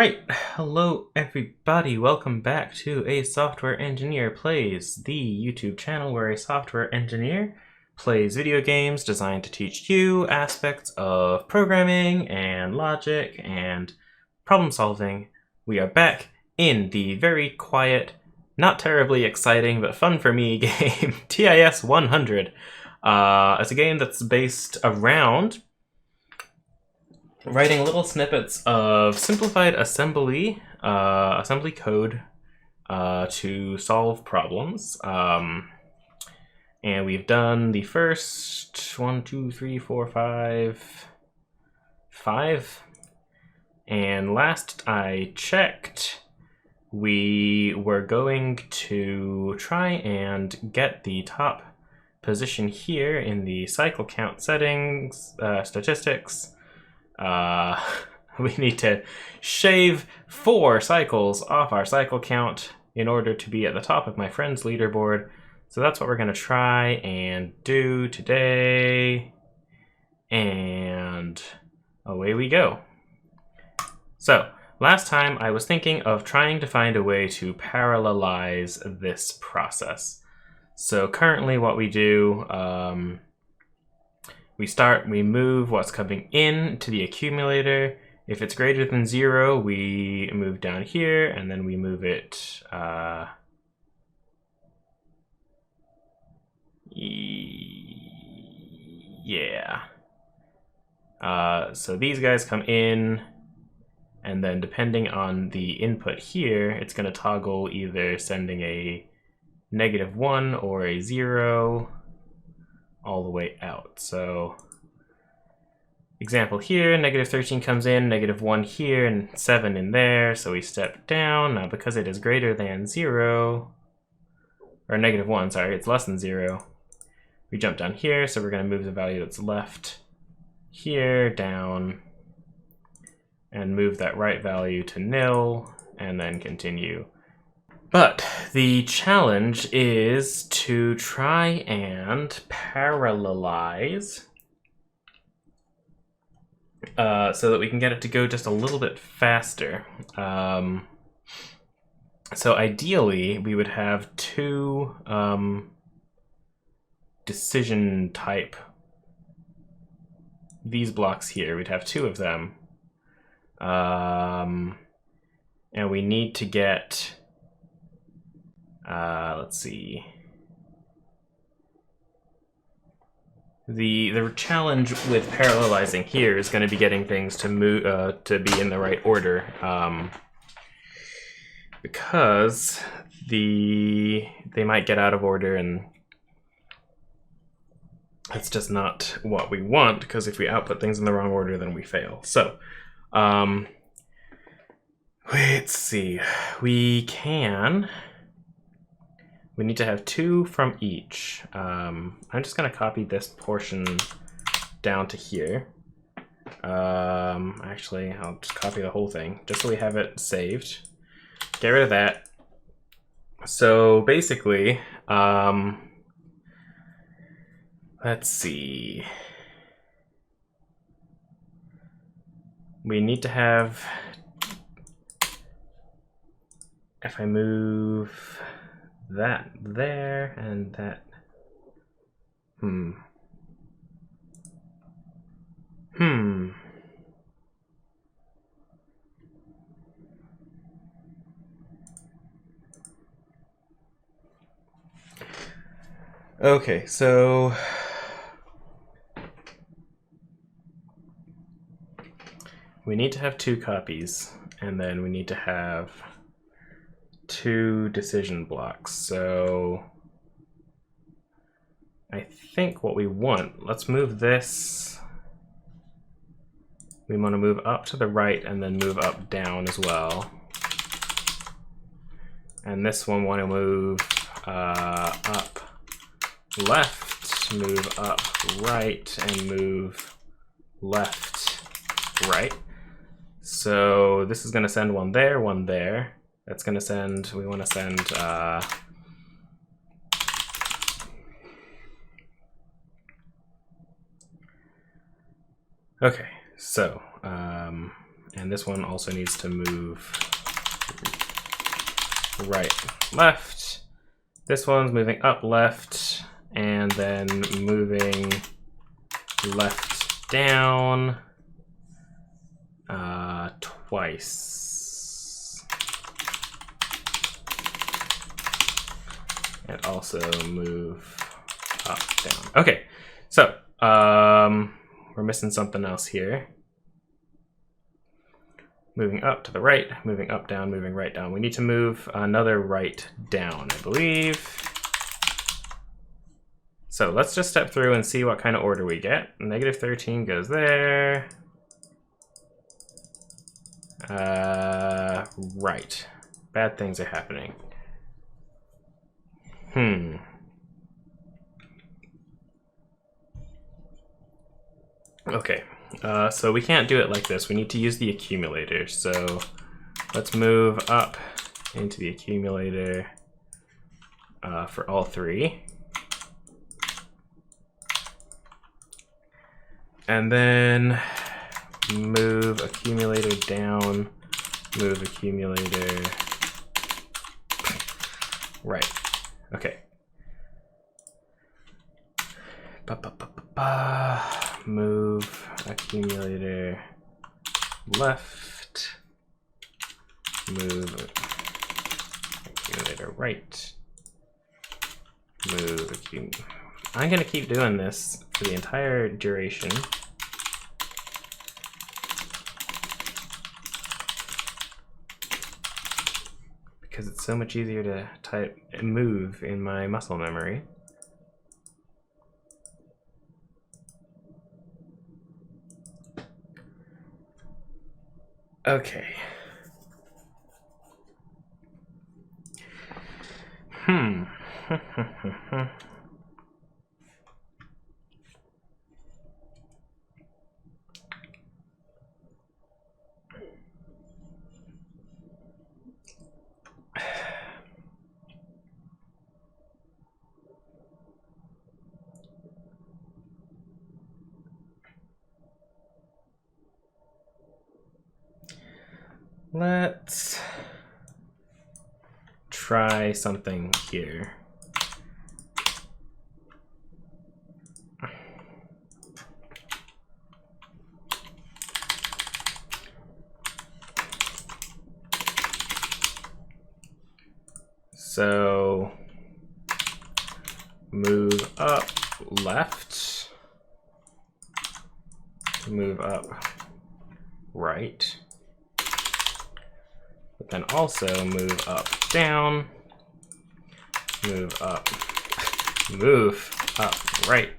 Alright, hello everybody, welcome back to A Software Engineer Plays, the YouTube channel where a software engineer plays video games designed to teach you aspects of programming and logic and problem solving. We are back in the very quiet, not terribly exciting, but fun for me game, TIS-100. It's a game that's based around writing little snippets of simplified assembly code to solve problems. And we've done the first 5. And last I checked, we were going to try and get the top position here in the cycle count settings, statistics. We need to shave 4 cycles off our cycle count in order to be at the top of my friend's leaderboard. So that's what we're going to try and do today. And away we go. So last time I was thinking of trying to find a way to parallelize this process. So currently what we do, we move what's coming in to the accumulator. If it's greater than 0, we move down here, and then we move it, so these guys come in, and then depending on the input here, it's going to toggle either sending a -1 or a 0 all the way out. So example here, -13 comes in, -1 here, and 7 in there, so we step down. Now because it is greater than 0, or -1, sorry, it's less than 0, we jump down here, so we're going to move the value that's left here down, and move that right value to 0, and then continue. But the challenge is to try and parallelize so that we can get it to go just a little bit faster. So ideally, we would have 2 decision type, these blocks here, we'd have 2 of them. And we need to get, let's see. The challenge with parallelizing here is going to be getting things to move to be in the right order, because they might get out of order, and that's just not what we want. Because if we output things in the wrong order, then we fail. So, let's see. We need to have 2 from each. I'm just going to copy this portion down to here. Actually, I'll just copy the whole thing, just so we have it saved. Get rid of that. So basically, let's see. We need to have, if I move that there and that, Okay, so we need to have 2 copies, and then we need to have 2 decision blocks. So I think what we want, let's move this. We want to move up to the right and then move up down as well. And this one want to move up left, move up right, and move left right. So this is going to send one there. That's going to send, we want to send, okay, so And this one also needs to move right, left. This one's moving up, left, and then moving left down twice. And also move up, down. Okay, so we're missing something else here. Moving up to the right, moving up, down, moving right, down. We need to move another right down, I believe. So let's just step through and see what kind of order we get. Negative 13 goes there. Right. Bad things are happening. Okay. So we can't do it like this. We need to use the accumulator. So let's move up into the accumulator for all three. And then move accumulator down, move accumulator right. Okay. Move accumulator left, move accumulator right, move accumulator. I'm gonna keep doing this for the entire duration. Because it's so much easier to type and move in my muscle memory. Okay. Let's try something here. So move up left, move up right, but then also move up down, move up right,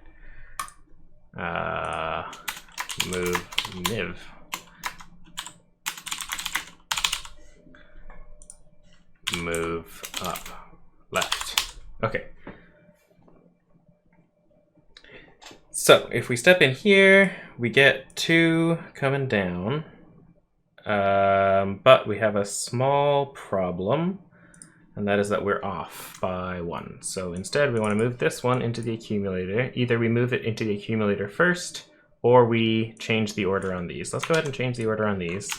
move niv. Move up left. Okay. So if we step in here, we get 2 coming down, but we have a small problem, and that is that we're off by 1. So instead we want to move this one into the accumulator. Either we move it into the accumulator first, or we change the order on these. Let's go ahead and change the order on these.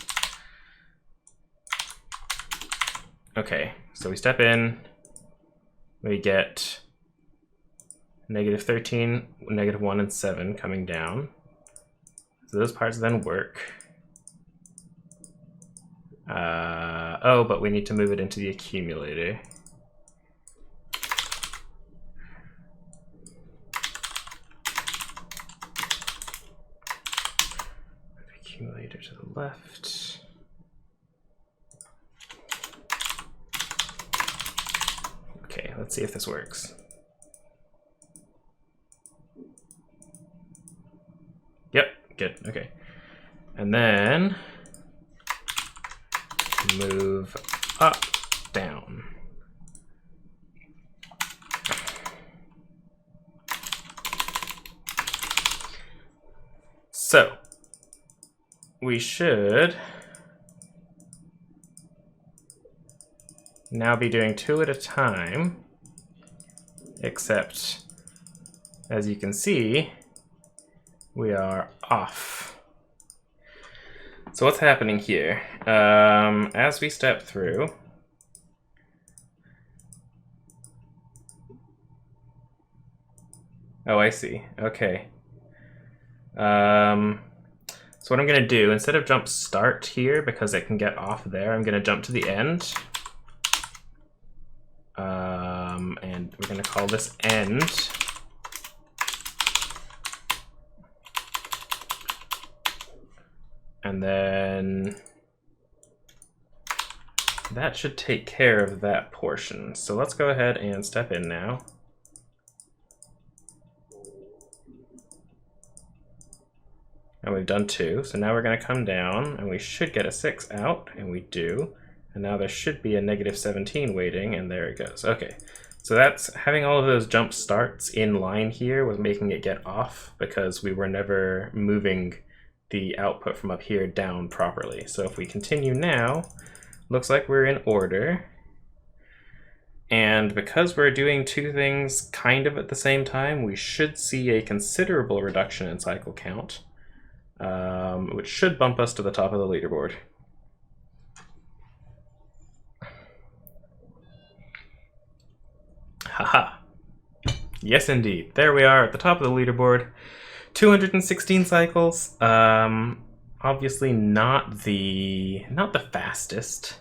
Okay, so we step in, we get negative 13, negative 1, and 7 coming down. So those parts then work. Oh, but we need to move it into the accumulator. Accumulator to the left. Okay, let's see if this works. Yep, good, okay. And then move up, down. So we should now be doing 2 at a time, except as you can see, we are off. So what's happening here? As we step through, oh, I see. Okay. So what I'm going to do, instead of jump start here, because it can get off there, I'm going to jump to the end. And we're going to call this end. And then that should take care of that portion. So let's go ahead and step in now. And we've done 2, so now we're going to come down, and we should get a 6 out, and we do. And now there should be a -17 waiting, and there it goes. Okay, so that's having all of those jump starts in line here was making it get off because we were never moving the output from up here down properly. So if we continue now, looks like we're in order. And because we're doing 2 things kind of at the same time, we should see a considerable reduction in cycle count, which should bump us to the top of the leaderboard. Haha. Yes, indeed. There we are at the top of the leaderboard. 216 cycles. Obviously not the fastest.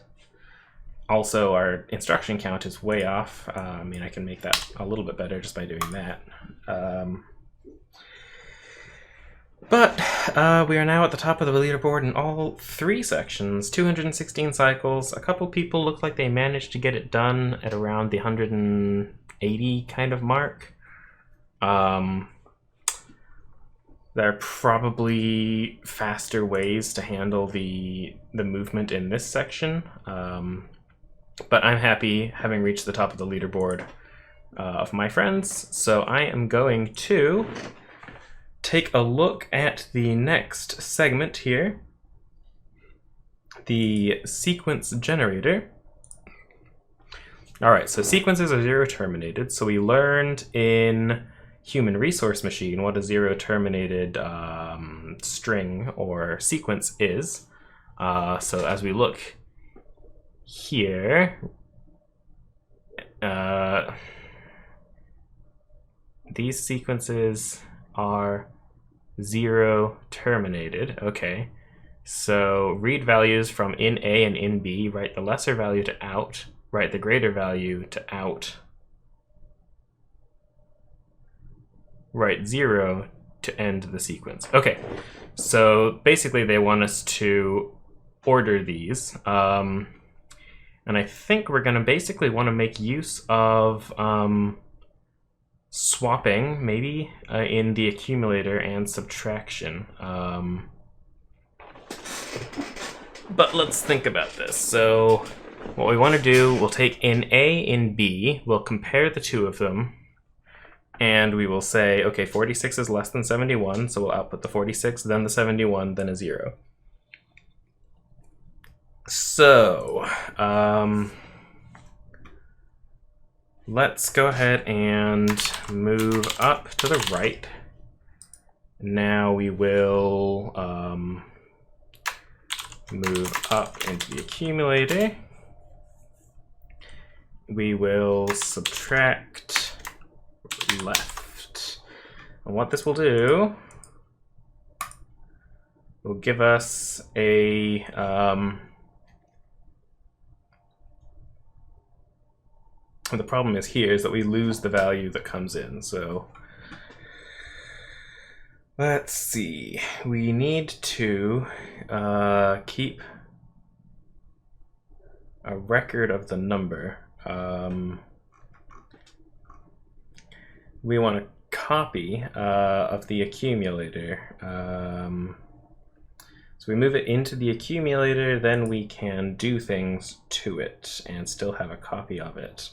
Also, our instruction count is way off. I mean, I can make that a little bit better just by doing that. But we are now at the top of the leaderboard in all 3 sections, 216 cycles. A couple people look like they managed to get it done at around the 180 kind of mark. There are probably faster ways to handle the movement in this section, but I'm happy having reached the top of the leaderboard of my friends, so I am going to take a look at the next segment here, the sequence generator. All right, so sequences are 0 terminated, so we learned in Human Resource Machine what a 0 terminated string or sequence is. So as we look here, these sequences are 0 terminated. Okay, so read values from in A and in B, write the lesser value to out, write the greater value to out, write 0 to end the sequence. Okay, so basically they want us to order these. And I think we're going to basically want to make use of swapping, maybe, in the accumulator and subtraction. But let's think about this. So what we want to do, we'll take in A, in B, we'll compare the 2 of them, and we will say, okay, 46 is less than 71, so we'll output the 46, then the 71, then a 0. So, let's go ahead and move up to the right. Now we will move up into the accumulator. We will subtract left. And what this will do will give us a the problem is here is that we lose the value that comes in. So let's see. We need to keep a record of the number. We want a copy of the accumulator. So we move it into the accumulator, then we can do things to it and still have a copy of it.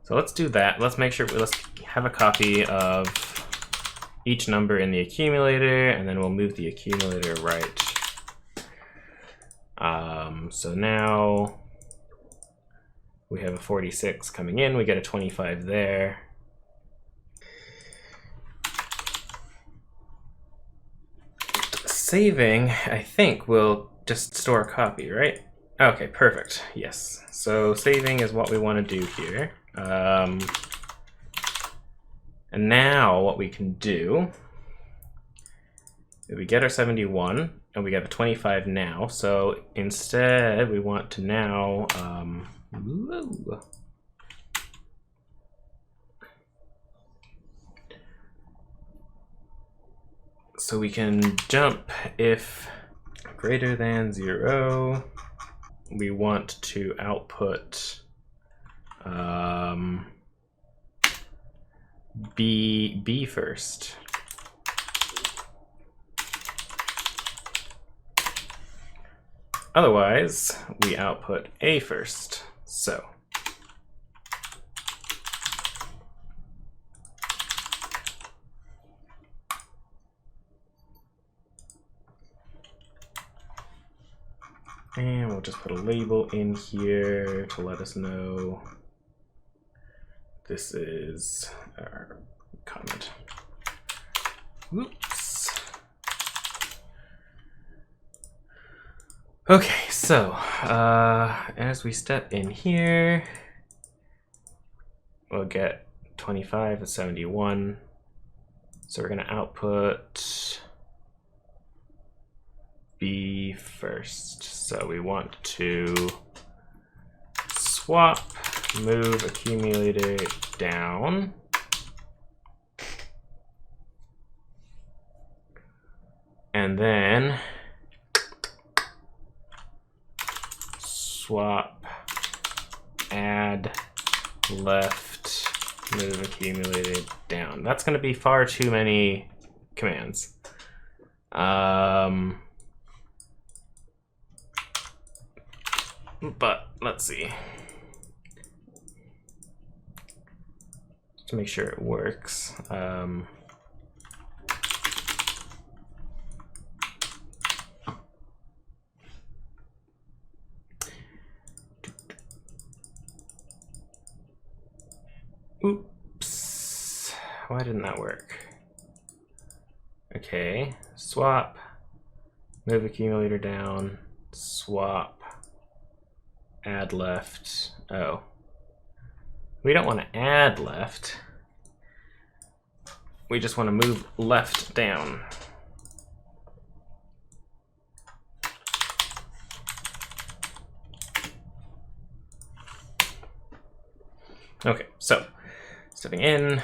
So let's do that. Let's make sure, let's have a copy of each number in the accumulator, and then we'll move the accumulator right. So now we have a 46 coming in, we get a 25 there. saving, I think, will just store a copy, right? Okay, perfect. Yes. So saving is what we want to do here. And now what we can do is we get our 71 and we have a 25 now. So instead we want to now so we can jump if greater than 0. We want to output B first. Otherwise, we output A first. So and we'll just put a label in here to let us know this is our comment. Oops. Okay, so as we step in here, we'll get 25 and 71. So we're going to output B first. So we want to swap, move accumulator down. And then swap, add left, move accumulator down. That's going to be far too many commands. But let's see. To make sure it works. Oops. Why didn't that work? Okay, swap, move accumulator down, swap, add left. Oh. We don't want to add left. We just want to move left down. Okay, so stepping in.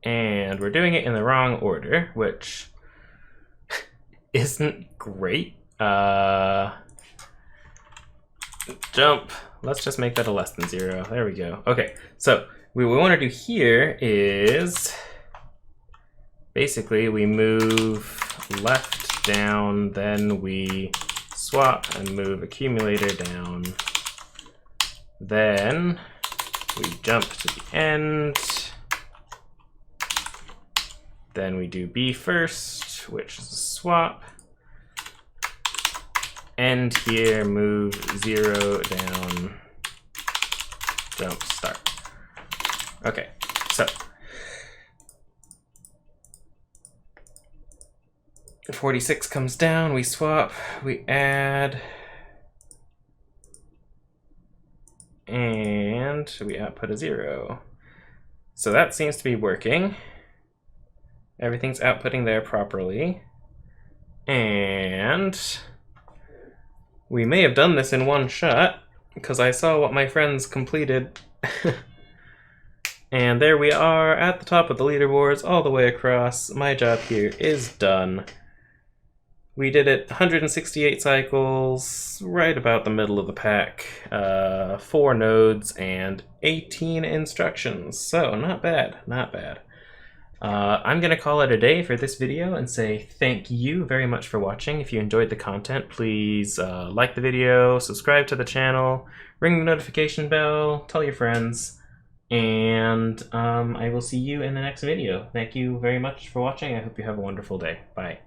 And we're doing it in the wrong order, which isn't great. Jump. Let's just make that a less than 0. There we go. Okay, so what we want to do here is basically we move left down, then we swap and move accumulator down. Then we jump to the end. Then we do B first, which is a swap. End here, move 0 down, jump, start. Okay, so 46 comes down, we swap, we add, and we output a 0. So that seems to be working. Everything's outputting there properly. And we may have done this in one shot, because I saw what my friends completed. And there we are at the top of the leaderboards all the way across. My job here is done. We did it 168 cycles, right about the middle of the pack. 4 nodes and 18 instructions. So not bad, not bad. I'm going to call it a day for this video and say thank you very much for watching. If you enjoyed the content, please like the video, subscribe to the channel, ring the notification bell, tell your friends, and I will see you in the next video. Thank you very much for watching. I hope you have a wonderful day. Bye.